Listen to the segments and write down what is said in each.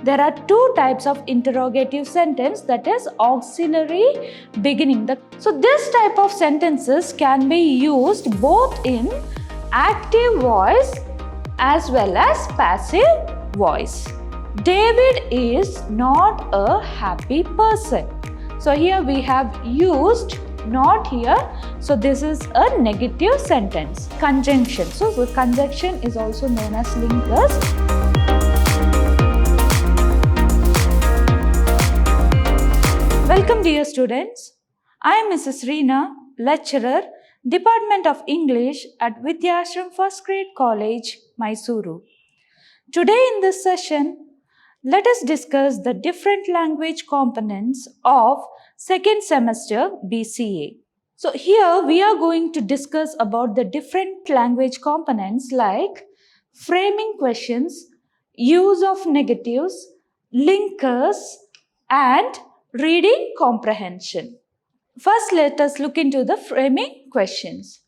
There are two types of interrogative sentence, that is auxiliary beginning. So this type of sentences can be used both in active voice as well as passive voice. David is not a happy person. So here we have used not here. So this is a negative sentence. Conjunction. So the conjunction is also known as linkers. Welcome dear students. I am Mrs. Reena, lecturer, Department of English at Vidyashram First Grade College, Mysuru. Today in this session, let us discuss the different language components of second semester BCA. So here we are going to discuss about the different language components like framing questions, use of negatives, linkers, and reading comprehension. First, let us look into the framing questions.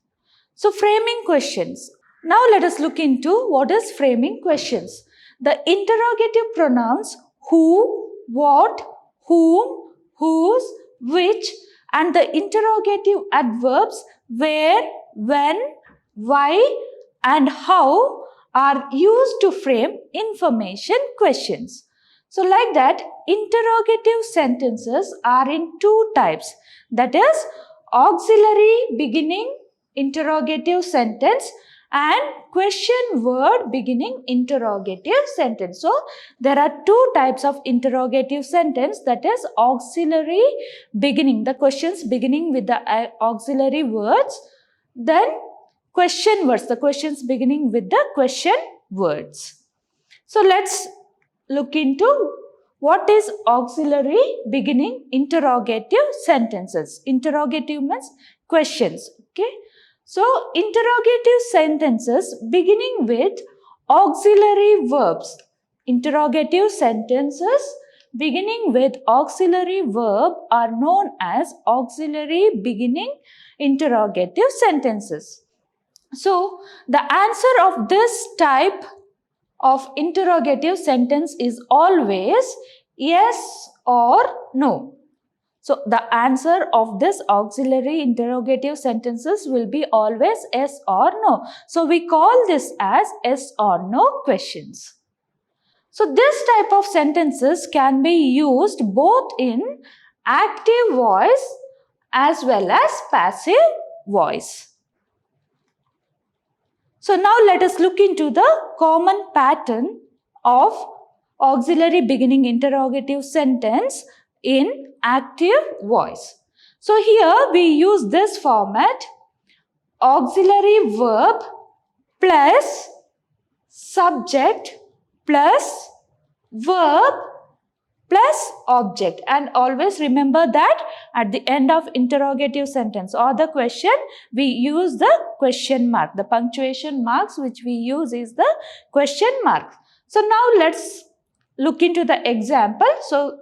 So framing questions. Now let us look into what is framing questions. The interrogative pronouns who, what, whom, whose, which, and the interrogative adverbs where, when, why, and how are used to frame information questions. So like that, interrogative sentences are in two types. That is auxiliary beginning interrogative sentence and question word beginning interrogative sentence. So there are two types of interrogative sentence, that is auxiliary beginning, the questions beginning with the auxiliary words, then question words, the questions beginning with the question words. So let's look into what is auxiliary beginning interrogative sentences. Interrogative means questions. Okay. So interrogative sentences beginning with auxiliary verbs. Interrogative sentences beginning with auxiliary verb are known as auxiliary beginning interrogative sentences. So the answer of this type of interrogative sentence is always yes or no. So the answer of this auxiliary interrogative sentences will be always yes or no. So we call this as yes or no questions. So this type of sentences can be used both in active voice as well as passive voice. So now let us look into the common pattern of auxiliary beginning interrogative sentence in active voice. So here we use this format: auxiliary verb plus subject plus verb plus object, and always remember that at the end of interrogative sentence or the question we use the question mark. The punctuation marks which we use is the question mark. So now let's look into the example. So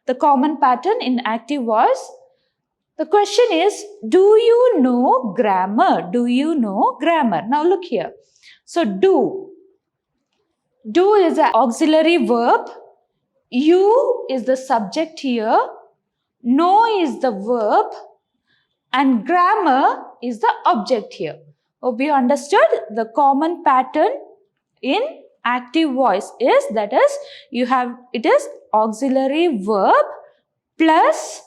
the common pattern in active voice. The question is, do you know grammar? Do you know grammar? Now look here. So do is an auxiliary verb. You is the subject here, know is the verb, and grammar is the object here. Hope you understood. The common pattern in active voice is, that is, it is auxiliary verb plus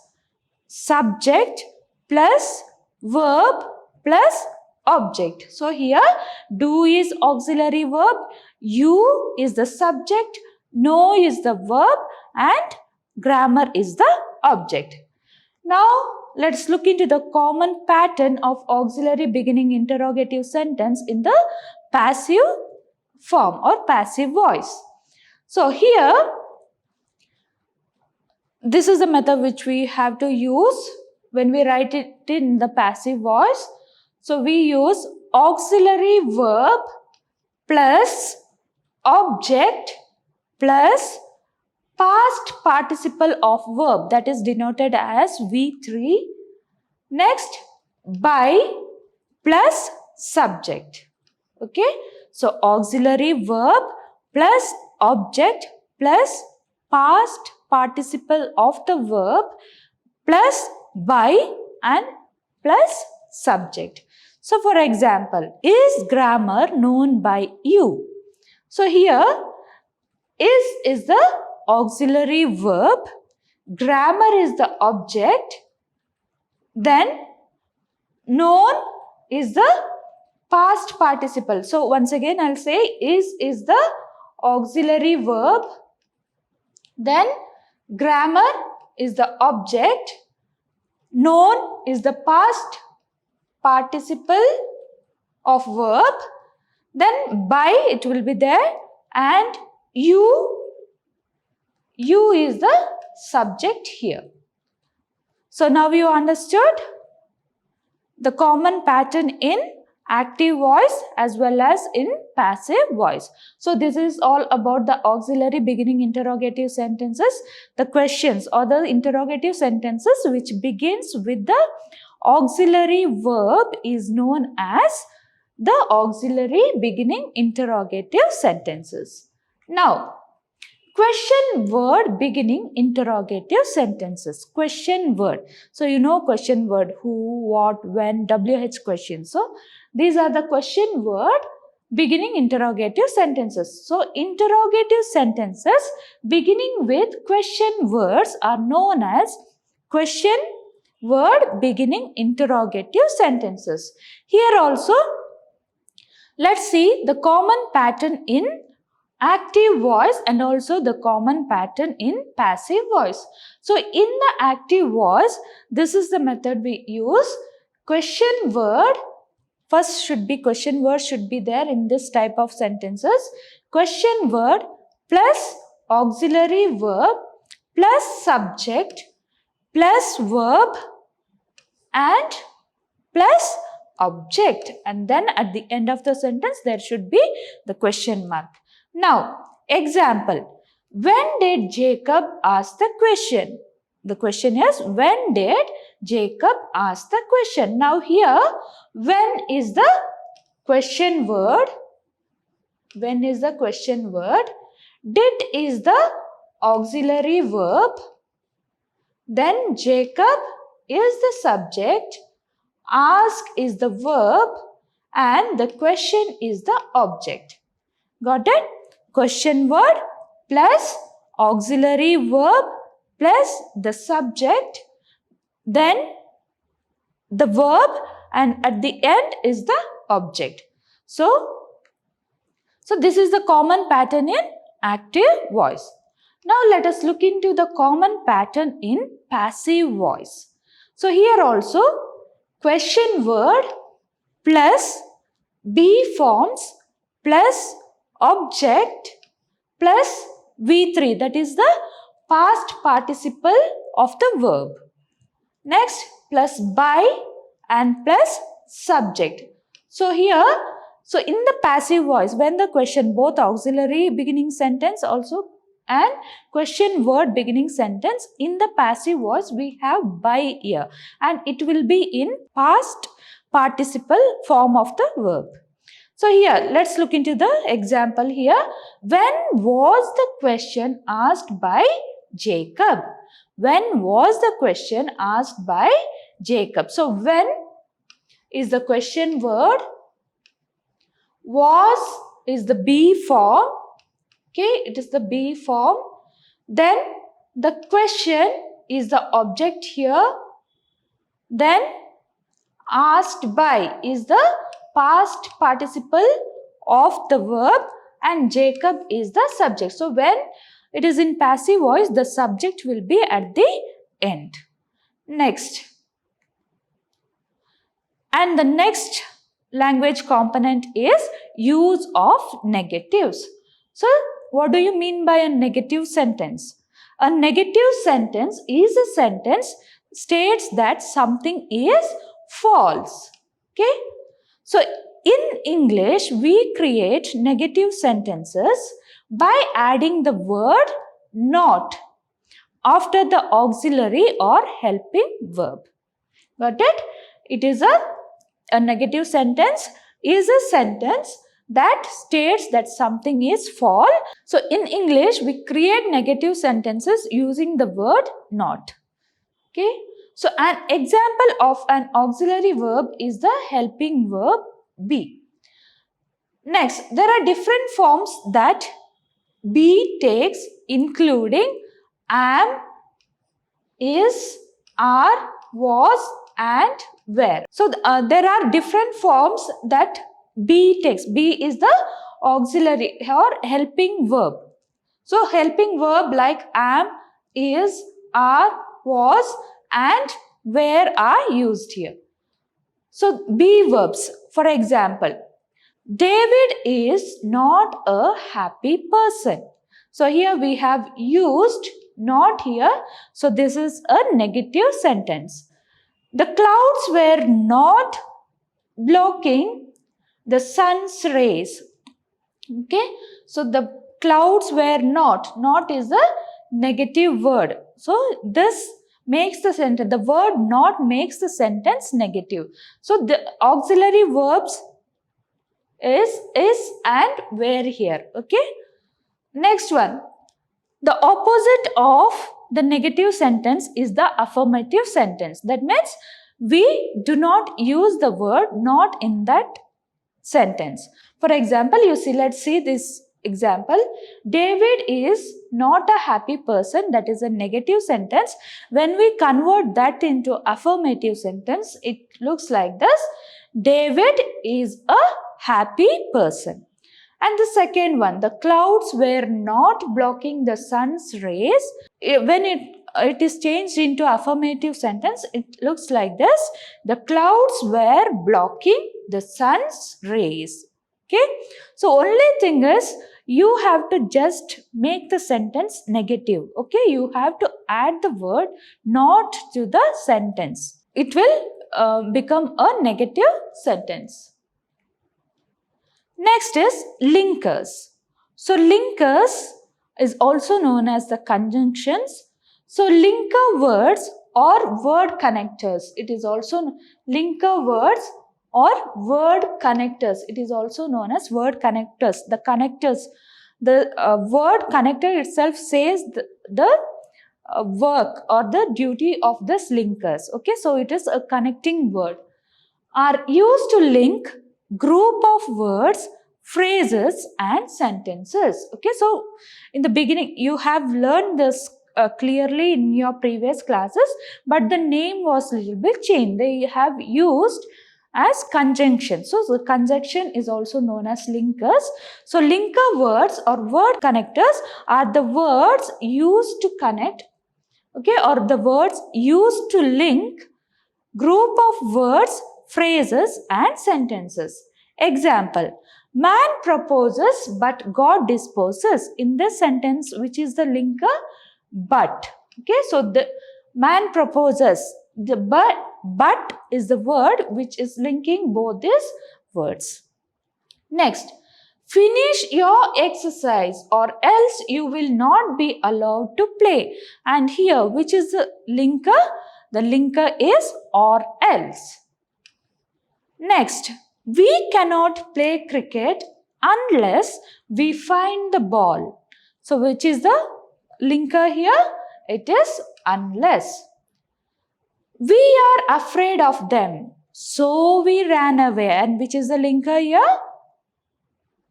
subject plus verb plus object. So here do is auxiliary verb, you is the subject, know is the verb, and grammar is the object. Now let's look into the common pattern of auxiliary beginning interrogative sentence in the passive form or passive voice. So here this is the method which we have to use when we write it in the passive voice. So we use auxiliary verb plus object plus past participle of verb, that is denoted as V3. Next, by plus subject. Okay. So auxiliary verb plus object plus past participle of the verb plus by and plus subject. So for example, is grammar known by you? So here is the auxiliary verb, grammar is the object, then known is the past participle. So once again I'll say is the auxiliary verb, then grammar is the object, known is the past participle of verb, then by it will be there, and you is the subject here. So now you understood the common pattern in active voice as well as in passive voice. So this is all about the auxiliary beginning interrogative sentences, the questions or the interrogative sentences which begins with the auxiliary verb is known as the auxiliary beginning interrogative sentences. Now, question word beginning interrogative sentences. Question word. So you know question word, who, what, when, WH questions. So these are the question word beginning interrogative sentences. So interrogative sentences beginning with question words are known as question word beginning interrogative sentences. Here also, let's see the common pattern in active voice and also the common pattern in passive voice. So in the active voice, this is the method we use. Question word, first should be question word should be there in this type of sentences. Question word plus auxiliary verb plus subject plus verb and plus object, and then at the end of the sentence there should be the question mark. Now, example, when did Jacob ask the question? The question is, when did Jacob ask the question? Now here, when is the question word? When is the question word? Did is the auxiliary verb. Then Jacob is the subject. Ask is the verb. And the question is the object. Got it? Question word plus auxiliary verb plus the subject, then the verb, and at the end is the object. So this is the common pattern in active voice. Now let us look into the common pattern in passive voice. So here also question word plus be forms plus object plus V3, that is the past participle of the verb. Next, plus by and plus subject. So here, so in the passive voice, when the question, both auxiliary beginning sentence also and question word beginning sentence, in the passive voice we have by here, and it will be in past participle form of the verb. So here, let's look into the example here. When was the question asked by Jacob? When was the question asked by Jacob? So when is the question word. Was is the be form. Okay, it is the be form. Then the question is the object here. Then asked by is the past participle of the verb, and Jacob is the subject. So when it is in passive voice, the subject will be at the end. Next. And the next language component is use of negatives. So what do you mean by a negative sentence? A negative sentence is a sentence states that something is false. Okay. So in English, we create negative sentences by adding the word not after the auxiliary or helping verb. Got it? It is a negative sentence is a sentence that states that something is false. So in English, we create negative sentences using the word not. Okay. So an example of an auxiliary verb is the helping verb be. Next, there are different forms that be takes, including am, is, are, was, and were. So there are different forms that be takes. Be is the auxiliary or helping verb. So helping verb like am, is, are, was, and were are used here. So be verbs. For example, David is not a happy person. So here we have used not here. So this is a negative sentence. The clouds were not blocking the sun's rays. Okay. So the clouds were not is a negative word. So this makes the sentence, the word not makes the sentence negative. So the auxiliary verbs is, and were here. Okay. Next one. The opposite of the negative sentence is the affirmative sentence. That means we do not use the word not in that sentence. For example, let's see this example. David is not a happy person. That is a negative sentence. When we convert that into affirmative sentence, it looks like this. David is a happy person. And the second one, the clouds were not blocking the sun's rays. When it is changed into affirmative sentence, it looks like this. The clouds were blocking the sun's rays. Okay. So only thing is, you have to just make the sentence negative. Okay. You have to add the word not to the sentence. It will become a negative sentence. Next is linkers. So linkers is also known as the conjunctions. So linker words or word connectors. It is also linker words or word connectors. It is also known as word connectors. The connectors, the word connector itself says the work or the duty of this linkers. Okay, so it is a connecting word. Are used to link group of words, phrases, and sentences. Okay, so in the beginning you have learned this clearly in your previous classes, but the name was a little bit changed. They have used as conjunction. So the conjunction is also known as linkers. So linker words or word connectors are the words used to connect, okay, or the words used to link group of words, phrases, and sentences. Example, man proposes but God disposes. In this sentence, which is the linker? But. Okay, so the man proposes. The but is the word which is linking both these words. Next, finish your exercise or else you will not be allowed to play. And here, which is the linker? The linker is or else. Next, we cannot play cricket unless we find the ball. So, which is the linker here? It is unless. We are afraid of them, so we ran away. And which is the linker here?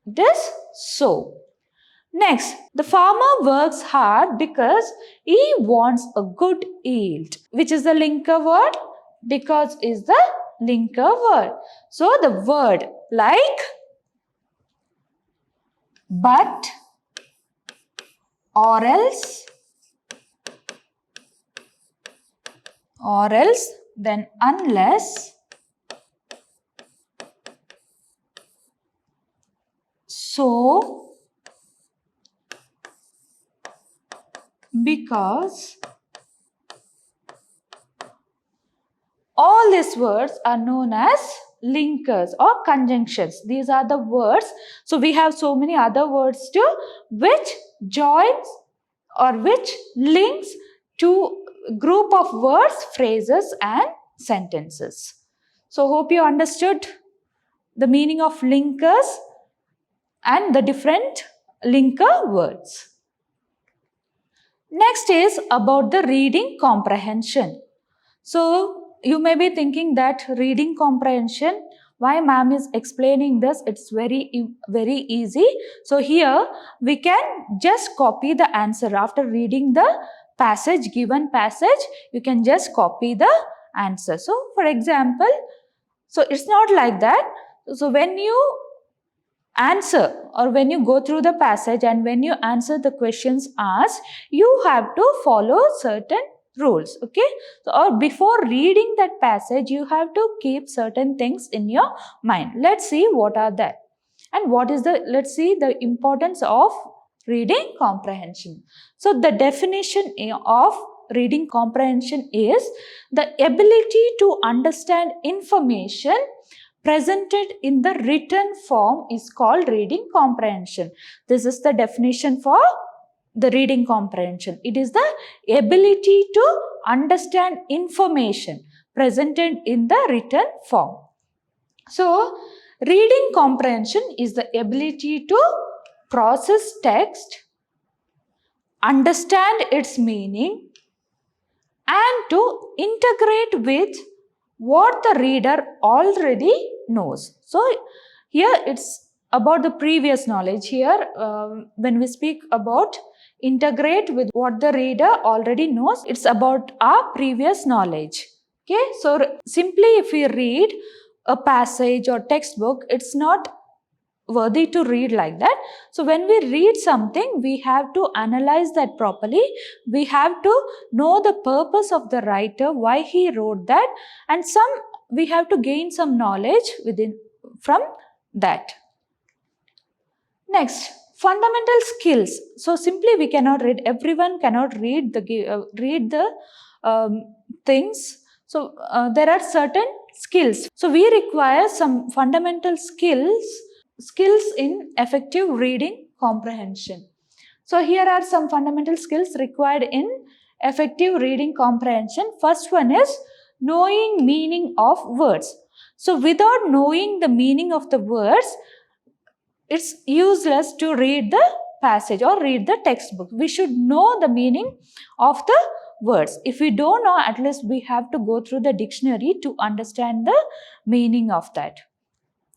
It is so. Next, the farmer works hard because he wants a good yield. Which is the linker word? Because is the linker word. So the word like but, or else, then unless, so, because, all these words are known as linkers or conjunctions. These are the words. So we have so many other words too, which joins or which links to group of words, phrases, and sentences. So hope you understood the meaning of linkers. and the different linker words. Next is about the reading comprehension. So you may be thinking that reading comprehension, why ma'am is explaining this, it's very easy. So here we can just copy the answer. After reading the passage, given passage, you can just copy the answer. So for example, so it's not like that. So when you answer or when you go through the passage and when you answer the questions asked, you have to follow certain rules, okay? So, or before reading that passage, you have to keep certain things in your mind. Let's see what are that. And let's see the importance of reading comprehension. So the definition of reading comprehension is the ability to understand information presented in the written form is called reading comprehension. This is the definition for the reading comprehension. It is the ability to understand information presented in the written form. So, reading comprehension is the ability to process text, understand its meaning, and to integrate with what the reader already knows. So, here it's about the previous knowledge. Here, when we speak about integrate with what the reader already knows, it's about our previous knowledge. Okay, so simply if we read a passage or textbook, it's not worthy to read like that. So when we read something, we have to analyze that properly. We have to know the purpose of the writer, why he wrote that, and we have to gain some knowledge from that. Next, fundamental skills. So simply we cannot read. Everyone cannot read the things. So there are certain skills. So we require some fundamental skills in effective reading comprehension. So here are some fundamental skills required in effective reading comprehension. First one is knowing meaning of words. So without knowing the meaning of the words, it's useless to read the passage or read the textbook. We should know the meaning of the words. If we don't know, at least we have to go through the dictionary to understand the meaning of that.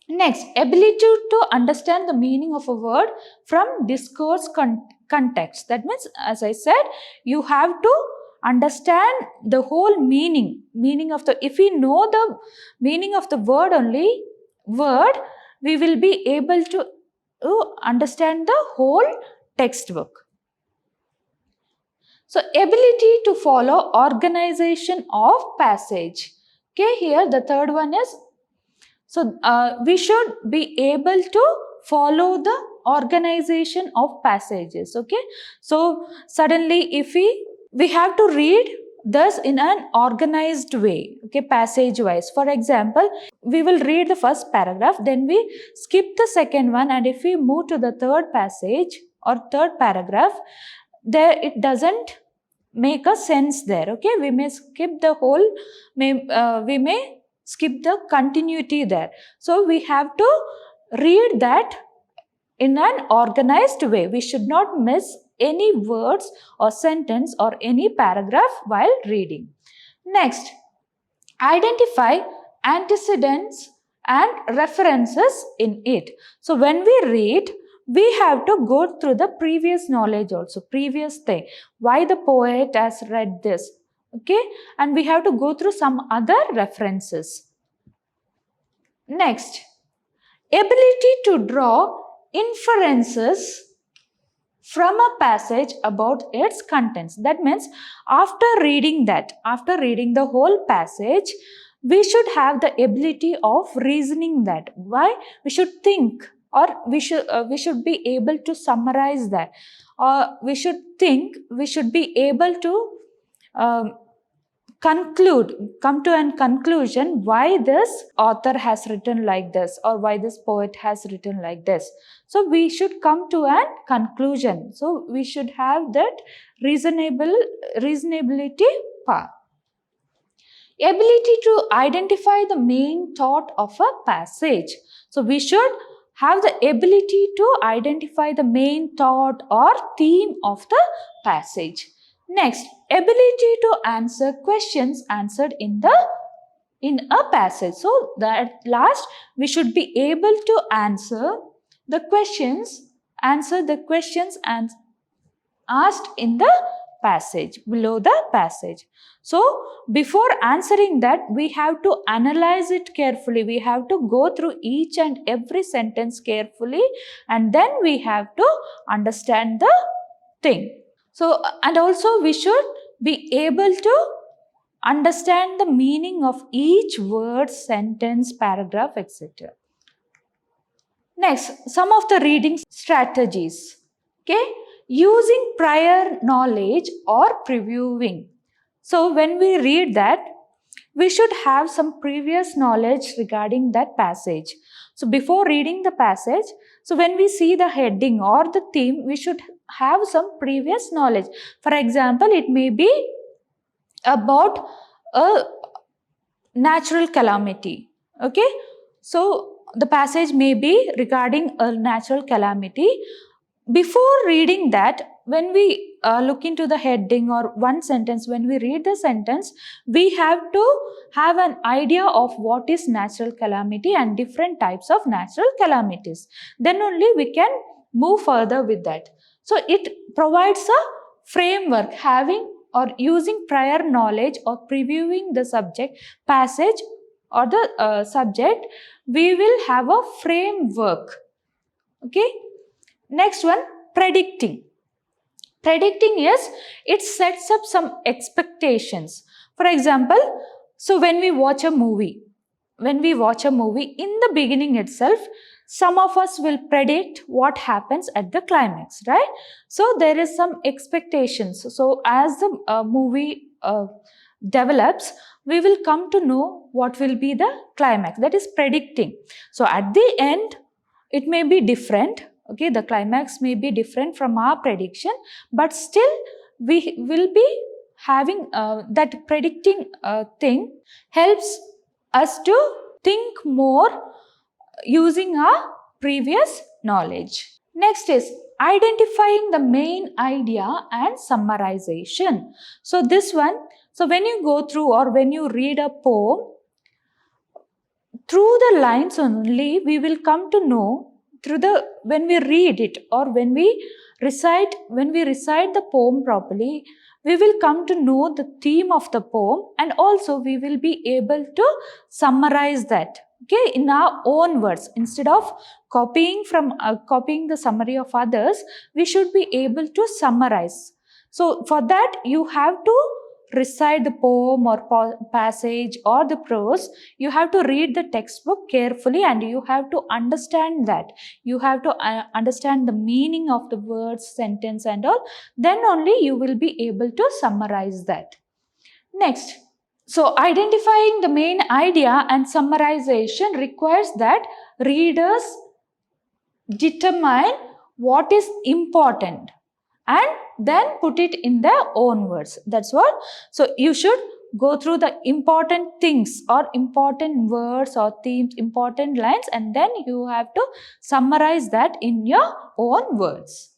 Next, ability to understand the meaning of a word from discourse context. That means, as I said, you have to understand the whole meaning of the, if we know the meaning of the word, we will be able to understand the whole textbook. So, ability to follow organization of passage. Okay, here the third one is, so we should be able to follow the organization of passages. Okay, so suddenly if we have to read this in an organized way, okay, passage wise. For example, we will read the first paragraph, then we skip the second one, and if we move to the third passage or third paragraph, there it doesn't make a sense there. Okay, we may skip the whole, we may skip the continuity there. So we have to read that in an organized way. We should not miss any words or sentence or any paragraph while reading. Next, identify antecedents and references in it. So when we read, we have to go through the previous knowledge also, previous thing. Why the poet has read this, okay? And we have to go through some other references. Next, ability to draw inferences from a passage about its contents. That means after reading the whole passage, we should have the ability of reasoning that. Why? We should think, or we should be able to summarize that, or we should be able to come to a conclusion why this author has written like this, or why this poet has written like this. So we should come to a conclusion. So we should have that reasonability part. Ability to identify the main thought of a passage. So we should have the ability to identify the main thought or theme of the passage. Next, ability to answer questions answered in a passage. So that last, we should be able to answer the questions and asked in the passage, below the passage. So before answering that, we have to analyze it carefully. We have to go through each and every sentence carefully, and then we have to understand the thing. So, and also we should be able to understand the meaning of each word, sentence, paragraph, etc. Next, some of the reading strategies. Okay, using prior knowledge or previewing. So when we read that, we should have some previous knowledge regarding that passage. So before reading the passage, so when we see the heading or the theme, we should have some previous knowledge. For example, it may be about a natural calamity. Okay, so the passage may be regarding a natural calamity. Before reading that, when we look into the heading or one sentence, when we read the sentence, we have to have an idea of what is natural calamity and different types of natural calamities. Then only we can move further with that. So it provides a framework. Having or using prior knowledge or previewing the subject, passage or the subject, we will have a framework. Okay. Next one, predicting. Predicting is, it sets up some expectations. For example, so when we watch a movie, in the beginning itself, some of us will predict what happens at the climax, right? So there is some expectations. So as the movie develops, we will come to know what will be the climax. That is predicting. So at the end, it may be different. Okay, the climax may be different from our prediction, but still we will be having that predicting thing helps us to think more using our previous knowledge. Next is identifying the main idea and summarization. So this one, so when you go through or when you read a poem, through the lines only we will come to know, when we read it or when we recite the poem properly, we will come to know the theme of the poem, and also we will be able to summarize that, okay, in our own words. Instead of copying the summary of others, we should be able to summarize. So for that, you have to recite the poem or passage or the prose. You have to read the textbook carefully and you have to understand that. You have to understand the meaning of the words, sentence and all. Then only you will be able to summarize that. Next, so identifying the main idea and summarization requires that readers determine what is important and then put it in their own words. That's what. So you should go through the important things or important words or themes, important lines, and then you have to summarize that in your own words.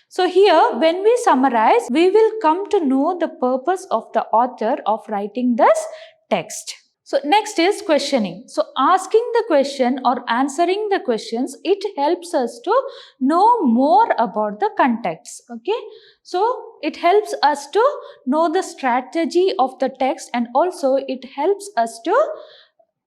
So here, when we summarize, we will come to know the purpose of the author of writing this text. So next is questioning. So asking the question or answering the questions, it helps us to know more about the context. Okay. So it helps us to know the strategy of the text, and also it helps us to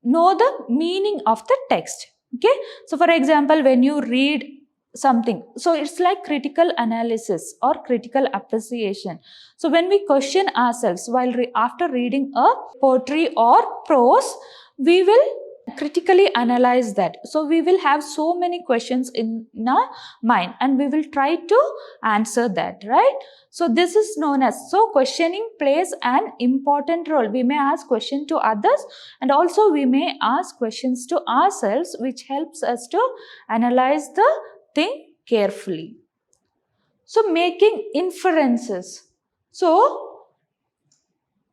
know the meaning of the text. Okay. So for example, when you read something, so it's like critical analysis or critical appreciation. So when we question ourselves while after reading a poetry or prose, we will critically analyze that. So we will have so many questions in our mind and we will try to answer that, right? So this is known as, so questioning plays an important role. We may ask questions to others and also we may ask questions to ourselves, which helps us to analyze the thing carefully. So making inferences. So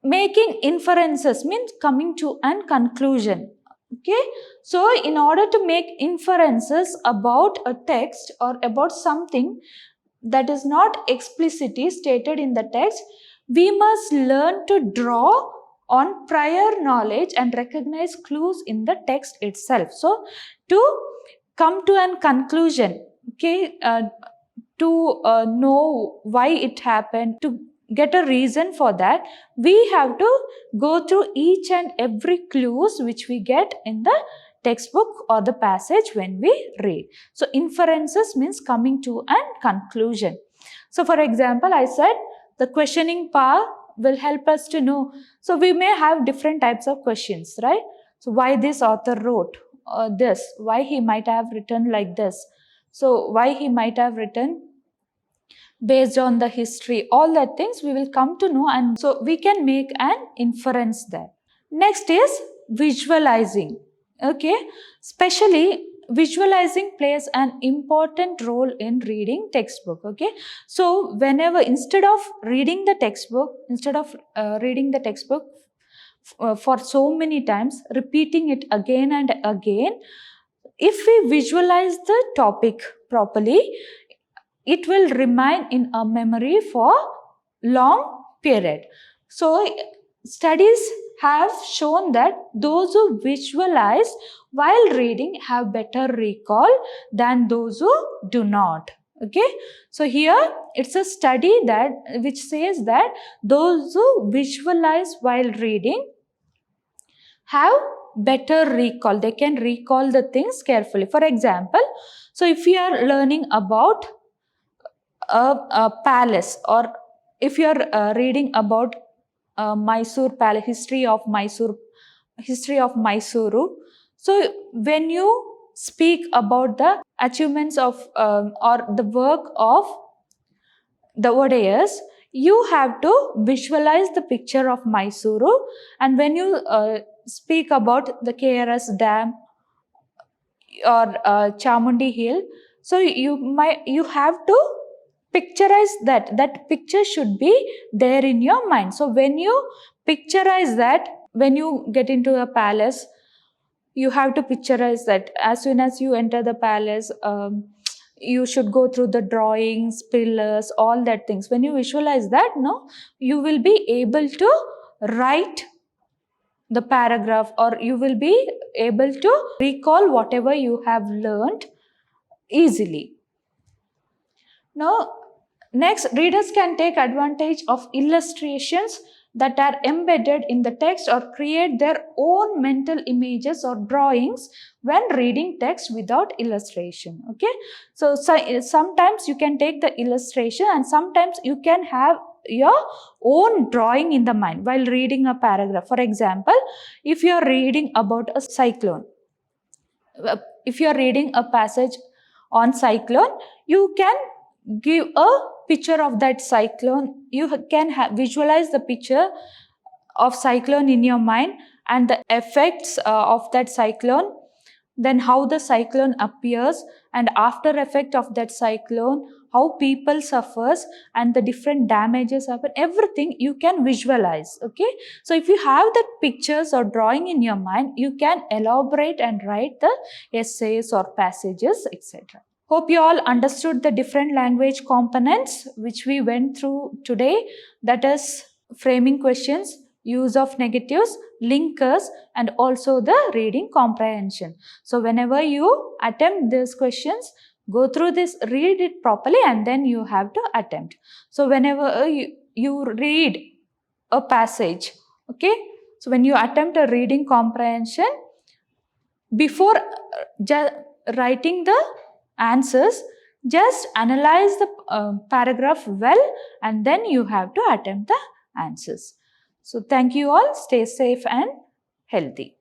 making inferences means coming to an conclusion. Okay, so in order to make inferences about a text or about something that is not explicitly stated in the text, we must learn to draw on prior knowledge and recognize clues in the text itself. So to come to an conclusion, okay, to know why it happened, to get a reason for that, we have to go through each and every clues which we get in the textbook or the passage when we read. So inferences means coming to an conclusion. So for example, I said the questioning power will help us to know. So we may have different types of questions, right? So why this author wrote this, why he might have written like this, so why he might have written based on the history, all that things we will come to know, and so we can make an inference there. Next is visualizing. Okay, especially visualizing plays an important role in reading textbook. Okay, so whenever, instead of reading the textbook, for so many times, repeating it again and again, if we visualize the topic properly, it will remain in a memory for long period. So studies have shown that those who visualize while reading have better recall than those who do not. Okay, so here it's a study that which says that those who visualize while reading have better recall. They can recall the things carefully. For example, so if you are learning about a palace, or if you are reading about Mysore palace, history of Mysuru. So when you speak about the achievements of or the work of the Odayars, you have to visualize the picture of Mysuru, and when you speak about the KRS Dam or Chamundi Hill, so you have to picturize that picture should be there in your mind. So when you picturize that, when you get into a palace, you have to picturize that. As soon as you enter the palace, you should go through the drawings, pillars, all that things. When you visualize that, no, you will be able to write the paragraph, or you will be able to recall whatever you have learned easily. Now, next, readers can take advantage of illustrations that are embedded in the text or create their own mental images or drawings when reading text without illustration. Okay, so sometimes you can take the illustration, and sometimes you can have your own drawing in the mind while reading a paragraph. For example, if you are reading about a cyclone, if you are reading a passage on cyclone, you can give a picture of that cyclone. You can visualize the picture of cyclone in your mind, and the effects of that cyclone, then how the cyclone appears, and after effect of that cyclone, how people suffers, and the different damages happen. Everything you can visualize. Okay, so if you have that pictures or drawing in your mind, you can elaborate and write the essays or passages, etc. Hope you all understood the different language components which we went through today, that is framing questions, use of negatives, linkers, and also the reading comprehension. So whenever you attempt these questions, go through this, read it properly, and then you have to attempt. So whenever you read a passage, okay, so when you attempt a reading comprehension, before writing the answers, just analyze the paragraph well, and then you have to attempt the answers. So thank you all. Stay safe and healthy.